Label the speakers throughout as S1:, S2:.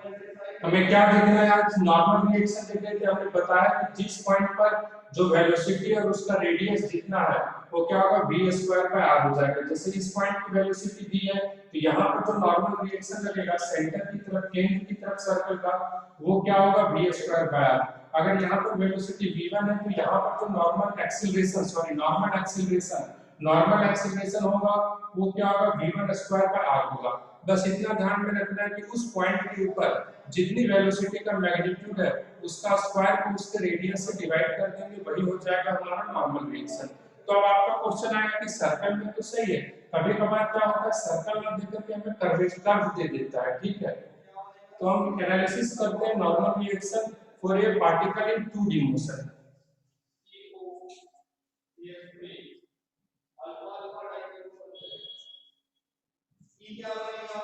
S1: हमें क्या देखना है आज, नॉर्मल रिएक्शन देख रहे थे, हमने बताया कि जिस पॉइंट पर जो वेलोसिटी और उसका रेडियस जितना है वो क्या होगा v स्क्वायर बाय r हो जाएगा। जैसे इस पॉइंट की वेलोसिटी v है तो यहाँ पर जो नॉर्मल रिएक्शन लगेगा सेंटर की तरफ, केंद्र की तरफ सर्कल का, वो क्या होगा v स्क्वायर बाय r। अगर यहाँ पर वेलोसिटी v1 है तो यहाँ पर जो नॉर्मल एक्सीलरेशन होगा वो क्या होगा v1 स्क्वायर बाय r होगा। बस इतना ध्यान में रखना है कि उस पॉइंट के ऊपर जितनी वेलोसिटी का मैग्नीट्यूड है उसका स्क्वायर को उसके रेडियस से डिवाइड कर देंगे, वही हो जाएगा हमारा नॉर्मल रिएक्शन। तो अब आपका क्वेश्चन आएगा कि सर्कल में तो सही है, कभी कभार क्या होता है सर्कल में देकर के हमें कर्व दे देता है, ठीक है। तो हम एनालिसिस करते हैं normal reaction for a particle in 2D motion. क्या बनेगा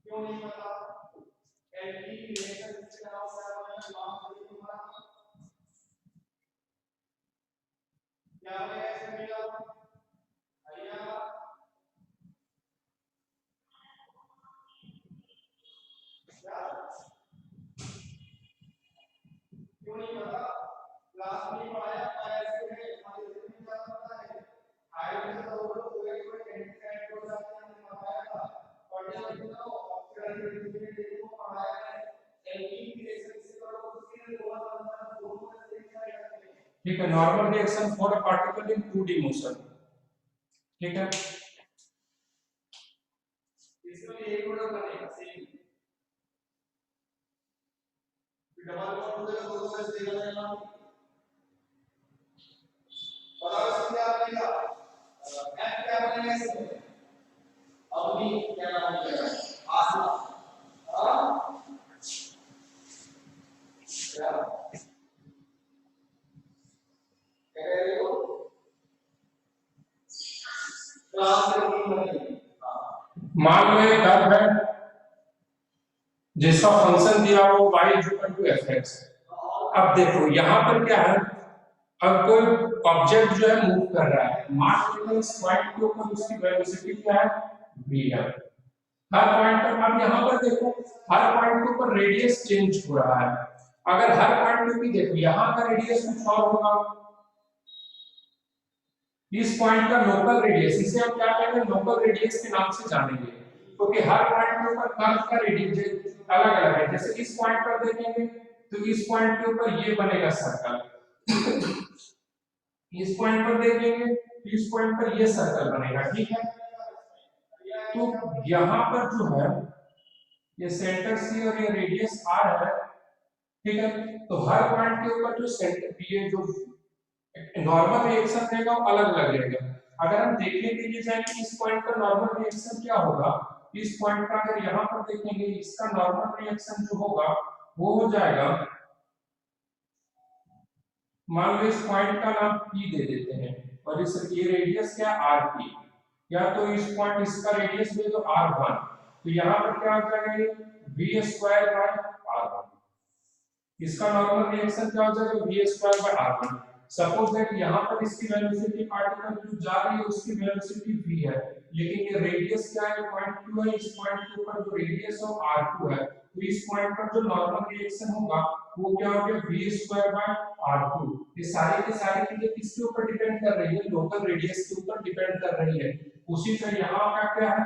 S1: क्यों नहीं पता एलटी रिलेशन इसके अलावा क्या बनेगा इसमें मिला भैया क्यों नहीं पता क्लास में पढ़ाया ऐसे है हमारे इसमें क्या पता है हाइड्रोजन का ओवर पूरे पूरे कैंडिडेट को जाते हैं बताया था पढ़ने को ऑक्सीजन के देखो पढ़ाया है एल्कीन रिएक्शन से करो उसके बहुत अंतर दोनों में सेम साइड रखते हैं, ठीक है। Normal reaction for a particle in 2D motion, ठीक है। इसमें एक प्रोडक्ट बनेगा सेम डबल बॉन्ड हो जाएगा दोनों में से बनेगा बताओ इसमें क्या बनेगा एफ क्या बनेगा इसमें अग्नि क्या नाम बनेगा आसमा हां क्या कह रहे हो क्लास में नहीं बनेगी। मान लो एक कर्व है जिसका फंक्शन दिया हो y fx। अब देखो यहाँ पर क्या है, अब कोई ऑब्जेक्ट जो है मूव कर रहा है, मान लो इस पॉइंट के ऊपर उसकी वेलोसिटी क्या है v है। हर पॉइंट पर, अब यहाँ पर देखो हर पॉइंट के ऊपर रेडियस चेंज हो रहा है। अगर हर पॉइंट पे भी देखो यहाँ का रेडियस कुछ और होगा, इस पॉइंट का लोकल रेडियस, इसे हम क्या कहेंगे लोकल रेडियस के नाम से जानेंगे, क्योंकि हर पॉइंट के ऊपर कर्व का रेडियस अलग अलग है। जैसे इस पॉइंट पर देखेंगे तो इस पॉइंट के ऊपर ये बनेगा सर्कल, इस पॉइंट पर देखेंगे तो इस पॉइंट पर ये सर्कल बनेगा, ठीक है। तो यहाँ पर जो है ये सेंटर सी और ये रेडियस आर है, ठीक है। तो हर पॉइंट के ऊपर जो सेंटर ये जो नॉर्मल रिएक्शन रहेगा वो अलग अलग रहेगा। अगर हम देखने के लिए जाएंगे इस पॉइंट का नॉर्मल रिएक्शन क्या होगा, इस पॉइंट का अगर यहाँ पर देखेंगे इसका नॉर्मल रिएक्शन जो होगा वो हो जाएगा, मान लो इस पॉइंट का नाम P दे देते हैं और इस ये रेडियस क्या RP, या तो इस पॉइंट इसका रेडियस दे दो R1, तो यहाँ पर क्या हो जाएगा ये V स्क्वायर बाय R1, इसका नॉर्मल रिएक्शन क्या हो जाएगा V square by R1। Suppose that यहाँ पर इसकी वेलोसिटी पार्टिकल जो जा रही है उसकी वेलोसिटी v है, लेकिन ये रेडियस क्या है पॉइंट 2 है, इस पॉइंट के ऊपर जो रेडियस है R2 है, तो इस पॉइंट पर जो नॉर्मल रिएक्शन होगा वो क्या हो गया v स्क्वायर बाय R2। ये सारी की सारी चीजें किसके ऊपर डिपेंड कर रही है, लोकल रेडियस के ऊपर डिपेंड कर रही है। उसी तरह यहाँ का क्या है,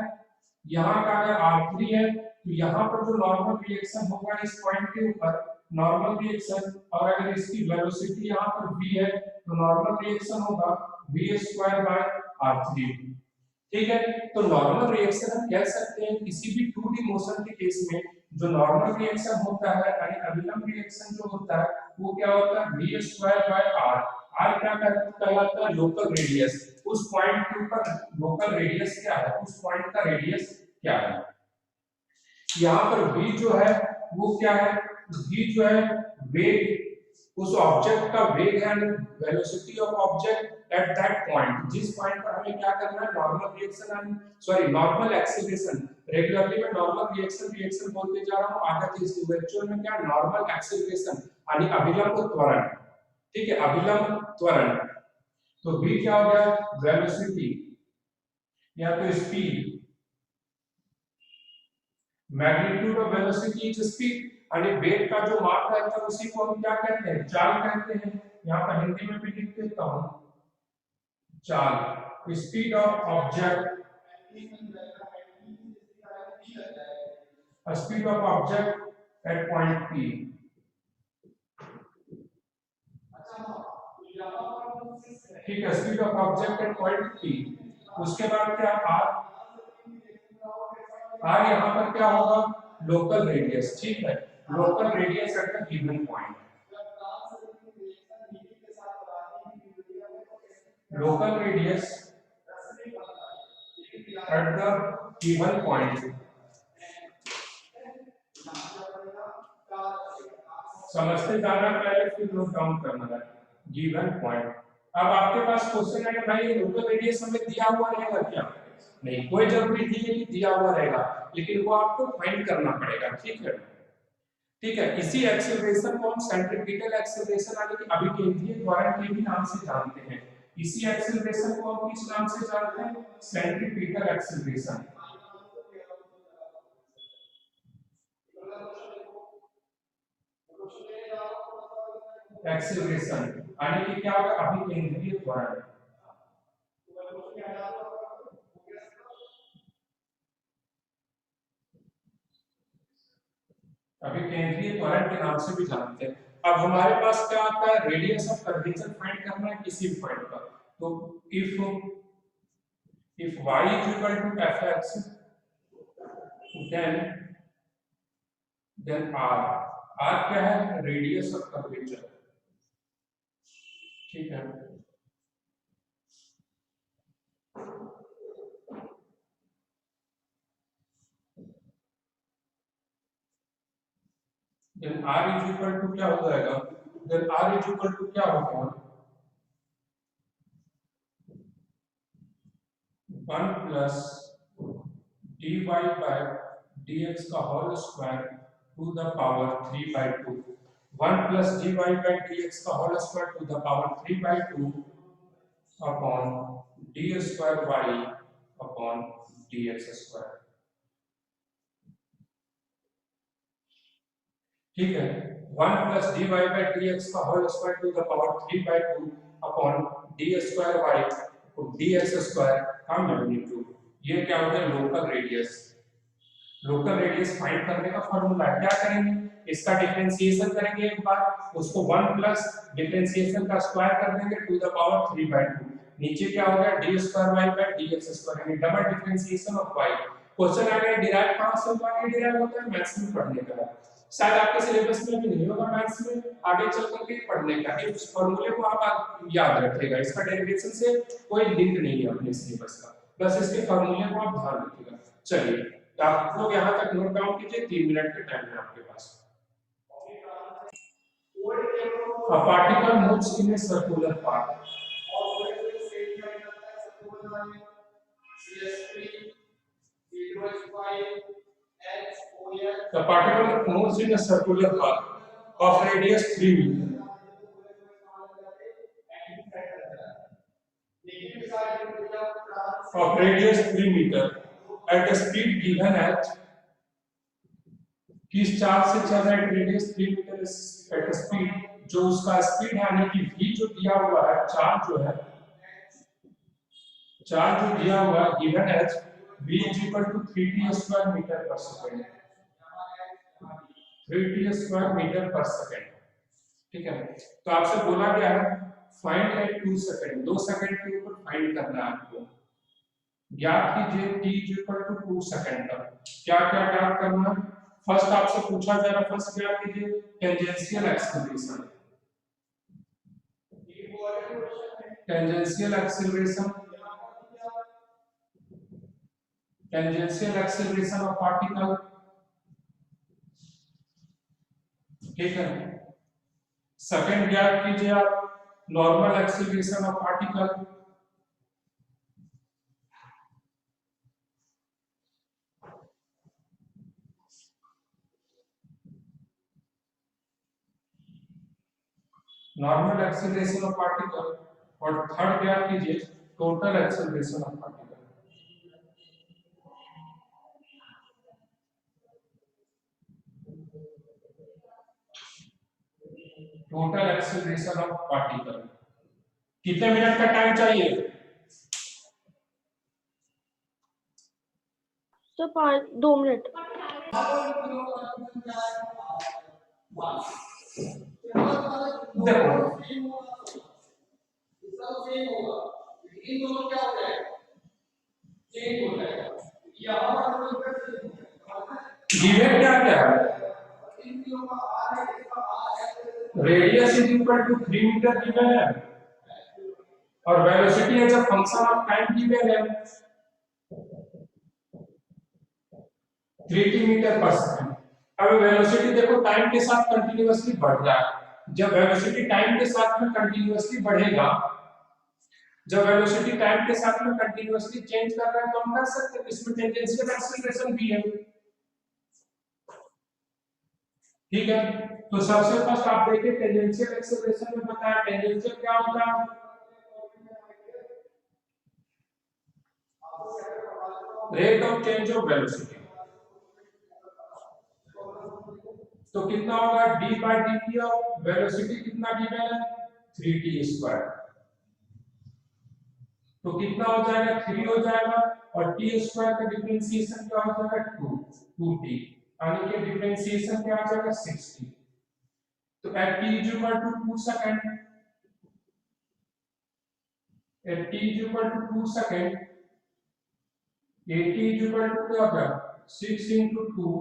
S1: यहाँ का अगर R3 है तो यहाँ पर जो नॉर्मल रिएक्शन होगा इस पॉइंट के ऊपर नॉर्मल रिएक्शन, और अगर इसकी वेलोसिटी यहाँ पर v है तो नॉर्मल रिएक्शन होगा v स्क्वायर बाय r3, ठीक है। तो नॉर्मल रिएक्शन हम कह सकते हैं किसी भी 2D मोशन के केस में जो नॉर्मल रिएक्शन होता है यानी अभिलंब रिएक्शन जो होता है वो क्या होता है v square by r। r क्या कहलाता है लोकल रेडियस, उस पॉइंट के ऊपर लोकल रेडियस क्या है, उस पॉइंट का रेडियस क्या है। यहाँ पर v जो है वो क्या है, v जो है वेग, उस ऑब्जेक्ट का वेग है, velocity of object at that point, जिस पॉइंट पर हमें क्या करना है normal reaction, sorry normal acceleration, regularly मैं नॉर्मल रिएक्शन बोलते जा रहा हूं, आगे चीज एक्चुअल में क्या नॉर्मल एक्सीलरेशन यानी अभिलंब त्वरण, ठीक है, अभिलंब त्वरण। तो v क्या हो गया वेलोसिटी या तो speed, magnitude of velocity is speed, यानी वेग का जो माप रहता है उसी को हम क्या कहते हैं, चाल कहते हैं। यहाँ पर हिंदी में भी लिख देता हूँ, चाल। Speed of object, speed of object at point P. ठीक है, speed of object at point P. उसके बाद क्या, आर यहाँ पर क्या होगा, लोकल रेडियस। ठीक है, local radius at the given point, local radius at the given point. समझते जाना पहले फिर नोट डाउन करना है, गिवन पॉइंट। अब आपके पास क्वेश्चन है कि भाई लोकल रेडियस हमें दिया हुआ रहेगा क्या, नहीं, कोई जरूरी नहीं है कि दिया हुआ रहेगा, लेकिन वो आपको फाइंड करना पड़ेगा। ठीक है, ठीक है। इसी एक्सेलरेशन को हम सेंट्रीपिटल एक्सेलरेशन यानी कि अभिकेंद्रीय त्वरण के भी नाम से जानते हैं। इसी एक्सेलरेशन को हम किस नाम से जानते हैं, सेंट्रीपिटल एक्सेलरेशन। एक्सेलरेशन यानी कि क्या होगा, अभिकेंद्रीय त्वरण। अभिकेंद्रीय त्वरण के नाम से भी जानते हैं। अब हमारे पास क्या आता है, रेडियस ऑफ कर्वेचर फाइंड करना है किसी भी पॉइंट पर। तो if y is equal to fx, then r क्या है, रेडियस ऑफ कर्वेचर। ठीक है, then r is equal to क्या हो जाएगा, then r is equal to क्या होगा, 1 प्लस dy by dx का whole square to the power 3/2। 1 plus dy by dx का whole square to the power 3/2 upon d square y upon dx square. ठीक है, 1 plus dy by dx का whole square to the power 3/2 upon d square y और dx square का magnitude. ये क्या हो गया, local radius. Local radius find करने का फॉर्मूला क्या करेंगे, इसका डिफरेंशिएशन करेंगे एक बार, उसको 1 प्लस डिफरेंशिएशन का स्क्वायर कर देंगे टू द पावर 3/2। नीचे क्या हो गया, d square y by dx square, यानी double differentiation of y। Question आ गया डिराइव कहां से होगा, ये डिराइव होता है मैथ्स में पढ़ने का, शायद आपके सिलेबस में भी नहीं होगा मैथ्स में, आगे चल करके पढ़ने का। इस फार्मूले को आप याद रखिएगा, इसका डेरिवेशन से कोई लिंक नहीं है अपने सिलेबस का, बस इसके फार्मूले को आप ध्यान रखिएगा। चलिए, तो आप लोग यहाँ तक नोट डाउन कीजिए, 3 मिनट का टाइम है आपके पास। A particle moves in a circular path. The particle moves in a circular path of radius 3 meter. Of radius 3 meter at a speed given at, किस चार्ज से चल रहा है, रेडियस 3 मीटर एट स्पीड, जो उसका speed है यानी कि v जो दिया हुआ है, चार्ज जो है, चार्ज जो दिया हुआ है given as v is equal to 3t square metre per second, 3t square metre per second. ठीक है, तो आपसे बोला गया है फाइंड एट 2 सेकंड, 2 सेकंड के ऊपर फाइंड करना है आपको। ज्ञात कीजिए t is equal to 2 second पर क्या क्या ज्ञात करना है। फर्स्ट आपसे पूछा जा रहा है, फर्स्ट ज्ञात कीजिए tangential acceleration, tangential acceleration, tangential acceleration of particle. ठीक है, सेकंड ज्ञात कीजिए आप normal acceleration of particle, normal acceleration of particle. और थर्ड ज्ञात कीजिए total acceleration of particle. Total acceleration of particle. कितने मिनट का टाइम चाहिए?
S2: तो 2 मिनट।
S1: देखो गिवन क्या क्या है? Radius is equal to 3 metre given है और velocity as a function of time given है 3 मीटर पर सेकंड। अब वेलोसिटी देखो टाइम के साथ कंटीन्यूअसली बढ़ रहा है। जब वेलोसिटी टाइम के साथ में कंटीन्यूअसली बढ़ेगा, जब वेलोसिटी टाइम के साथ में कंटीन्यूअसली चेंज कर रहा है तो हम कर सकते हैं इसमें टेंजेंशियल एक्सीलरेशन भी है। ठीक है, तो सबसे फर्स्ट आप देखिए टेंजेंशियल एक्सीलरेशन में बताया टेंजेंशियल क्या होता है? Rate of change of velocity. तो कितना होगा d by dt of velocity कितना गिवन है 3t स्क्वायर। तो कितना हो जाएगा 3 हो जाएगा और t स्क्वायर का डिफरेंशिएशन क्या हो जाएगा 2t यानी कि डिफरेंशिएशन क्या आ जाएगा 60। तो at t is equal to 2 second, at t is equal to 2 second, at is equal to क्या होगा 6 into 2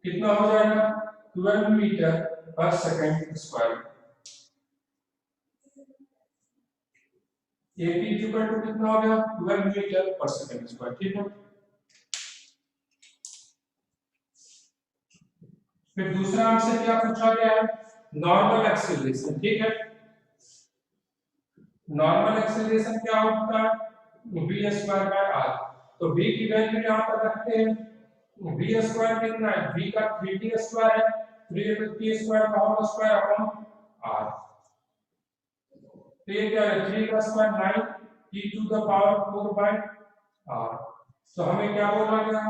S1: कितना हो जाएगा 12 metre per second square. at is equal to कितना हो गया 12 मीटर पर सेकंड स्क्वायर। ठीक है, फिर दूसरा हमसे क्या पूछा गया है नॉर्मल एक्सीलरेशन। ठीक है, नॉर्मल एक्सीलरेशन क्या होता है v स्क्वायर बाय r। तो v की वैल्यू यहां पर रखते हैं, v स्क्वायर कितना है v का 3t स्क्वायर है, 3t स्क्वायर का होल स्क्वायर अपॉन r। तो ये क्या है 3 का square 9 t to the power 4 by r। तो हमें क्या बोला गया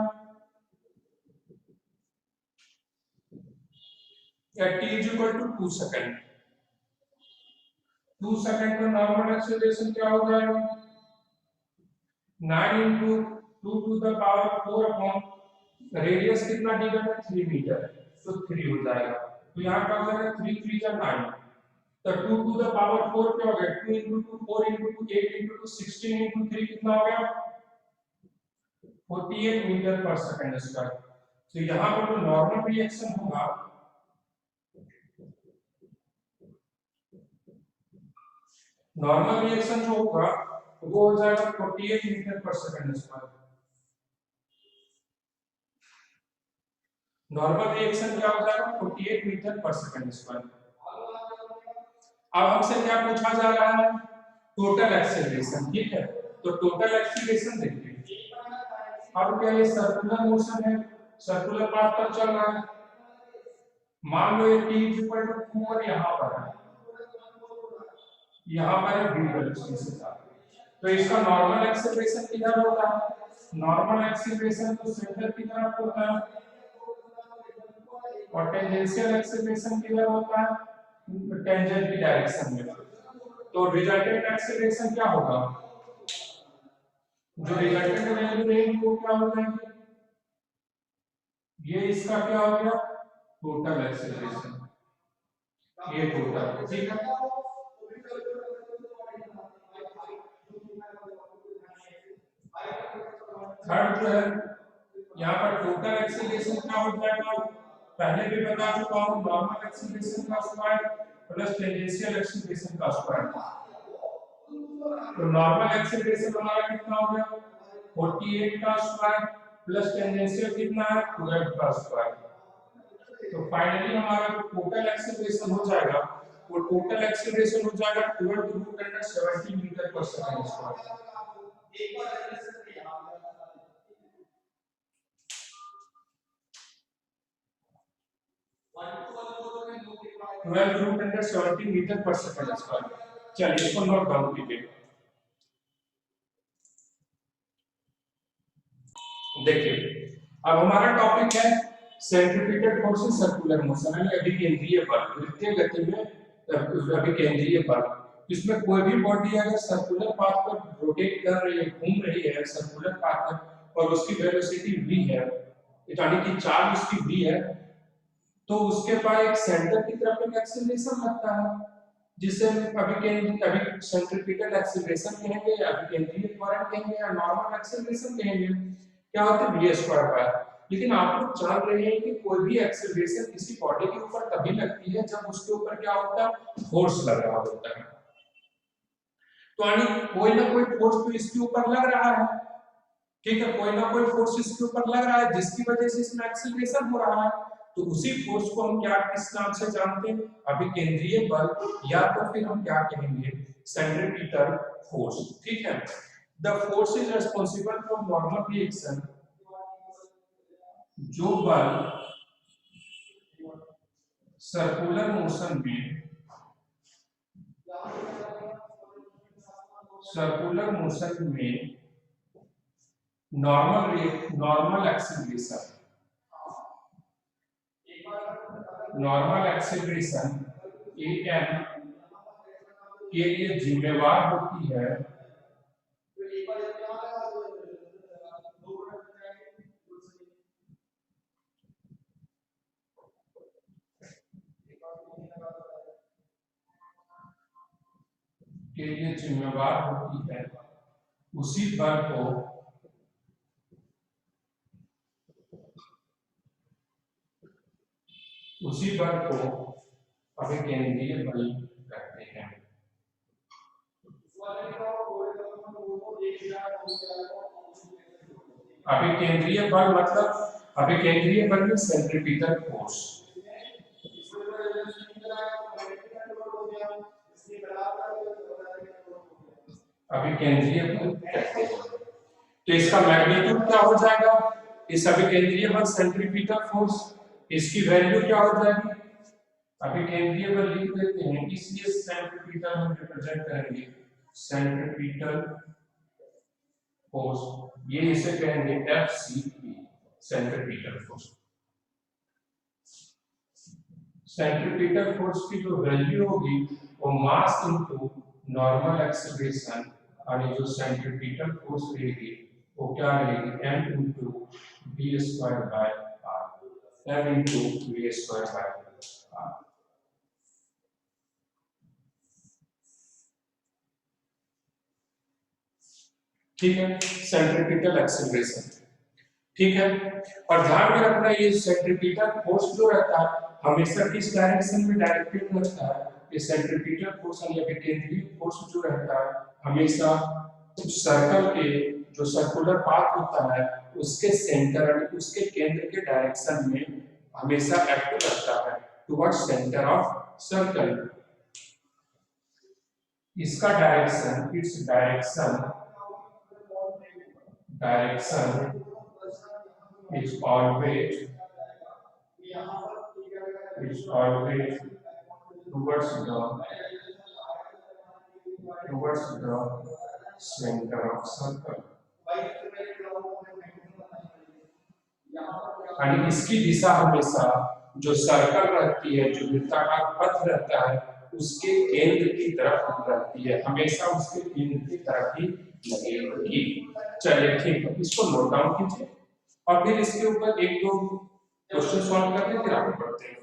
S1: t is equal to 2 second. 2 second में नॉर्मल एक्सीलरेशन क्या हो जाएगा 9 into 2 to the power 4 upon radius कितना गिवन है 3 मीटर, तो 3 हो जाएगा। तो यहाँ क्या हो जाएगा 3 3 जा 9, तो 2 to the power 4 क्या हो गया 2 into 2 4 into 2 8 into 2 16 into 3 कितना हो गया 48 मीटर पर सेकंड स्क्वायर। तो यहाँ पर जो नॉर्मल रिएक्शन होगा नॉर्मल रिएक्शन जो होगा वो हो जाएगा 48 metre per second square. Normal reaction क्या हो जाएगा 48 मीटर पर सेकंड स्क्वायर। अब हमसे क्या पूछा जा रहा है टोटल एक्सीलरेशन। ठीक है, तो टोटल एक्सीलरेशन देखिए, अब क्या ये सर्कुलर मोशन है, सर्कुलर पाथ पर चल रहा है। मान लो ये t इक्वल टू 4 यहां पर है, यहां पर है v वेलोसिटी से था, तो इसका नॉर्मल एक्सीलरेशन किधर होता है नॉर्मल एक्सीलरेशन तो सेंटर की तरफ होता है और टेंजेंशियल एक्सीलरेशन किधर होता है टेंजेंट की डायरेक्शन में। तो रिजल्टेंट एक्सीलरेशन क्या होगा जो रिजल्टेंट वैल्यू रहेगी वो क्या हो जाएगी ये इसका क्या हो गया टोटल एक्सीलरेशन, ये टोटल। ठीक है, थर्ड जो है यहाँ पर टोटल एक्सीलरेशन क्या हो जाएगा पहले भी बता चुका हूँ नॉर्मल एक्सीलरेशन का स्क्वायर प्लस टेंजेंशियल एक्सीलरेशन का स्क्वायर। तो नॉर्मल एक्सीलरेशन हमारा कितना हो गया 48 का स्क्वायर प्लस टेंजेंशियल कितना है 12 का स्क्वायर। तो फाइनली हमारा जो टोटल एक्सीलरेशन हो जाएगा वो टोटल एक्सीलरेशन हो जाएगा 12 √70 metre per second square. 12 √70 metre per second square. चलिए इसको नोट डाउन कीजिए। देखिए अब हमारा टॉपिक है सेंट्रीपिटल फोर्स सर्कुलर मोशन यानी अभी केंद्रीय बल वृत्तीय गति में अभी केंद्रीय बल, इसमें कोई भी बॉडी अगर सर्कुलर पाथ पर रोटेट कर रही है, घूम रही है सर्कुलर पाथ पर और उसकी वेलोसिटी v है, यानी कि चार्ज उसकी v है, तो उसके पास एक सेंटर की तरफ एक एक्सीलरेशन लगता है, जिसे अभी सेंट्रीपिटल एक्सीलरेशन कहेंगे या अभी केंद्रीय त्वरण कहेंगे या नॉर्मल एक्सीलरेशन कहेंगे। क्या होता है v स्क्वायर बाय। लेकिन आप लोग जान रहे हैं कि कोई भी एक्सीलरेशन किसी बॉडी के ऊपर तभी लगती है जब उसके ऊपर क्या होता है, फोर्स लग रहा होता है। तो यानी कोई ना कोई फोर्स तो इसके ऊपर लग रहा है, ठीक है, कोई ना कोई फोर्स इसके ऊपर लग रहा है जिसकी वजह से इसमें एक्सीलरेशन हो रहा है। तो उसी फोर्स को हम क्या किस नाम से जानते हैं, अभी केंद्रीय बल, या तो फिर हम क्या कहेंगे, सेंट्रीपिटल फोर्स। ठीक है, the force is responsible for normal reaction, जो बल सर्कुलर मोशन में नॉर्मल एक्सीलरेशन am के लिए जिम्मेवार होती है, उसी बल को अभिकेंद्रीय बल कहते हैं। अभिकेंद्रीय बल मतलब अभिकेंद्रीय बल में सेंट्रीपिटल फोर्स। अभिकेंद्रीय बल कहते हैं। तो इसका मैग्नीट्यूड क्या हो जाएगा, इस अभिकेंद्रीय बल सेंट्रीपिटल फोर्स, इसकी वैल्यू क्या हो जाएगी, अभिकेंद्रीय बल लिख देते हैं, इसलिए सेंट्रीपिटल हम रिप्रेजेंट करेंगे सेंट्रीपिटल फोर्स, ये इसे कहेंगे FCP, centripetal force. Centripetal force की जो वैल्यू होगी वो मास इनटू नॉर्मल एक्सीलरेशन, और ये जो सेंट्रीपिटल फोर्स रहेगी वो क्या रहेगी, m into v square by r, m into v square by r। ठीक है, सेंट्रीपिटल एक्सीलरेशन। ठीक है, और ध्यान में रखना ये सेंट्रीपिटल फोर्स जो रहता है हमेशा किस डायरेक्शन में डायरेक्टेड रहता है, ये सेंट्रीपिटल फोर्स या केंद्रीय फोर्स जो रहता है हमेशा सर्कल के जो सर्कुलर पाथ होता है उसके सेंटर यानी उसके केंद्र के डायरेक्शन में हमेशा एक्ट करता है, टुवर्ड्स सेंटर ऑफ सर्कल। इसका direction, its direction is always towards the center of circle, यानी इसकी दिशा हमेशा जो सर्कल रहती है, जो वृत्ताकार पथ रहता है उसके केंद्र की तरफ रहती है, हमेशा उसके केंद्र की तरफ ही लगेगी। चलिए ठीक है, इसको नोट डाउन कीजिए और फिर इसके ऊपर एक दो क्वेश्चन सॉल्व करके फिर आगे बढ़ते हैं।